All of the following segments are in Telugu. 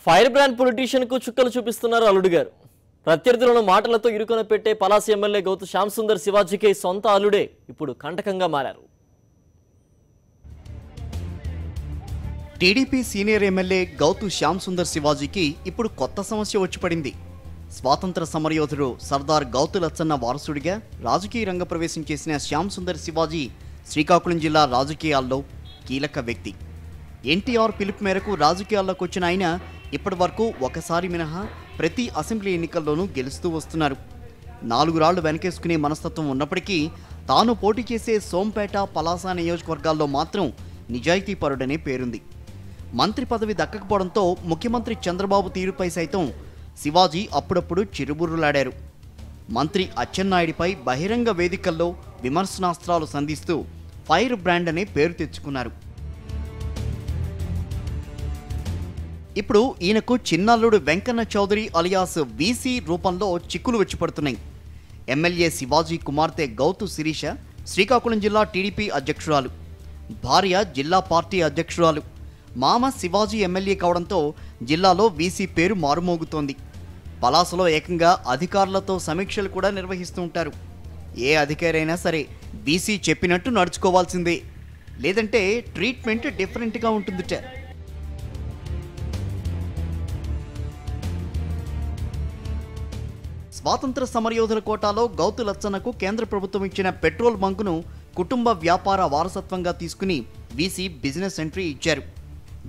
ఫైర్ బ్రాండ్ పొలిటీషియన్ కు చుక్కలు చూపిస్తున్నారు అల్లుడు గారు. ప్రత్యర్థులను మాటలతో ఇరుకొన పెట్టే పలాసి ఎమ్మెల్యే గౌతు శ్యామ్ సుందర్ శివాజీకి సొంత అల్లుడే ఇప్పుడు కంటకంగా మారారు. TDP senior MLA Gouthu Shyam Sundar శివాజీకి ఇప్పుడు కొత్త సమస్య వచ్చి పడింది. స్వాతంత్ర సమరయోధుడు సర్దార్ గౌతు లచ్చన్న వారసుడిగా రాజకీయ రంగ ప్రవేశం చేసిన శ్యామ్ సుందర్ శివాజీ శ్రీకాకుళం జిల్లా రాజకీయాల్లో కీలక వ్యక్తి. ఎన్టీఆర్ పిలుపు మేరకు రాజకీయాల్లోకి వచ్చిన ఆయన ఇప్పటి వరకు ఒకసారి మినహా ప్రతి అసెంబ్లీ ఎన్నికల్లోనూ గెలుస్తూ వస్తున్నారు. 4 రాళ్లు వెనకేసుకునే మనస్తత్వం ఉన్నప్పటికీ తాను పోటీ చేసే సోంపేట, పలాస నియోజకవర్గాల్లో మాత్రం నిజాయితీపరుడనే పేరుంది. మంత్రి పదవి దక్కకపోవడంతో ముఖ్యమంత్రి చంద్రబాబు తీరుపై సైతం శివాజీ అప్పుడప్పుడు చిరుబుర్రులాడారు. మంత్రి అచ్చెన్నాయుడిపై బహిరంగ వేదికల్లో విమర్శనాస్త్రాలు సంధిస్తూ ఫైర్ బ్రాండ్ అనే పేరు తెచ్చుకున్నారు. ఇప్పుడు ఈయనకు చిన్నల్లుడు వెంకన్న చౌదరి అలియాస్ వీసీ రూపంలో చిక్కులు వచ్చి పడుతున్నాయి. ఎమ్మెల్యే శివాజీ కుమార్తె గౌతు శిరీష శ్రీకాకుళం జిల్లా టీడీపీ అధ్యక్షురాలు, భార్య జిల్లా పార్టీ అధ్యక్షురాలు. మామ శివాజీ ఎమ్మెల్యే కావడంతో జిల్లాలో వీసీ పేరు మారుమోగుతోంది. పలాసలో ఏకంగా అధికారులతో సమీక్షలు కూడా నిర్వహిస్తూ ఉంటారు. ఏ అధికారైనా సరే వీసీ చెప్పినట్టు నడుచుకోవాల్సిందే, లేదంటే ట్రీట్మెంట్ డిఫరెంట్గా ఉంటుందిట. స్వాతంత్ర సమరయోధుల కోటాలో గౌతు లచ్చన్నకు కేంద్ర ప్రభుత్వం ఇచ్చిన పెట్రోల్ బంకును కుటుంబ వ్యాపార వారసత్వంగా తీసుకుని వీసీ బిజినెస్ ఎంట్రీ ఇచ్చారు.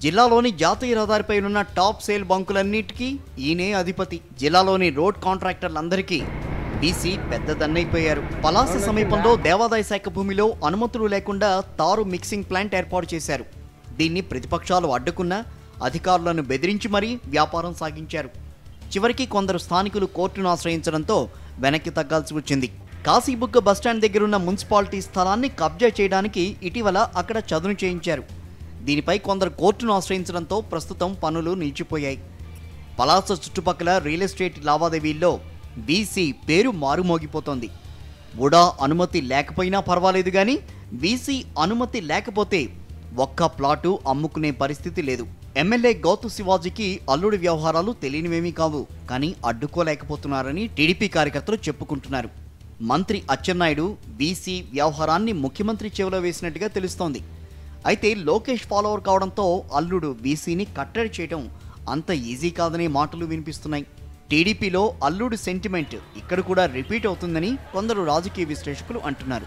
జిల్లాలోని జాతీయ రహదారిపై ఉన్న టాప్ సేల్ బంకులన్నిటికీ ఈయనే అధిపతి. జిల్లాలోని రోడ్ కాంట్రాక్టర్లందరికీ వీసీ పెద్దదన్నైపోయారు. పలాస సమీపంలో దేవాదాయ శాఖ భూమిలో అనుమతులు లేకుండా తారు మిక్సింగ్ ప్లాంట్ ఏర్పాటు చేశారు. దీన్ని ప్రతిపక్షాలు అడ్డుకున్నా అధికారులను బెదిరించి మరీ వ్యాపారం సాగించారు. చివరికి కొందరు స్థానికులు కోర్టును ఆశ్రయించడంతో వెనక్కి తగ్గాల్సి వచ్చింది. కాశీబుగ్గ బస్టాండ్ దగ్గరున్న మున్సిపాలిటీ స్థలాన్ని కబ్జా చేయడానికి ఇటీవల అక్కడ చదును చేయించారు. దీనిపై కొందరు కోర్టును ఆశ్రయించడంతో ప్రస్తుతం పనులు నిలిచిపోయాయి. పలాస చుట్టుపక్కల రియల్ ఎస్టేట్ లావాదేవీల్లో వీసీ పేరు మారుమోగిపోతోంది. ఉడా అనుమతి లేకపోయినా పర్వాలేదు, కానీ వీసీ అనుమతి లేకపోతే ఒక్క ప్లాటు అమ్ముకునే పరిస్థితి లేదు. ఎమ్మెల్యే గౌతు శివాజీకి అల్లుడి వ్యవహారాలు తెలియనివేమీ కావు, కానీ అడ్డుకోలేకపోతున్నారని టీడీపీ కార్యకర్తలు చెప్పుకుంటున్నారు. మంత్రి అచ్చెన్నాయుడు వీసీ వ్యవహారాన్ని ముఖ్యమంత్రి చెవిలో వేసినట్టుగా తెలుస్తోంది. అయితే లోకేష్ ఫాలోవర్ కావడంతో అల్లుడు వీసీని కట్టడి చేయడం అంత ఈజీ కాదనే మాటలు వినిపిస్తున్నాయి. టీడీపీలో అల్లుడు సెంటిమెంట్ ఇక్కడ కూడా రిపీట్ అవుతుందని కొందరు రాజకీయ విశ్లేషకులు అంటున్నారు.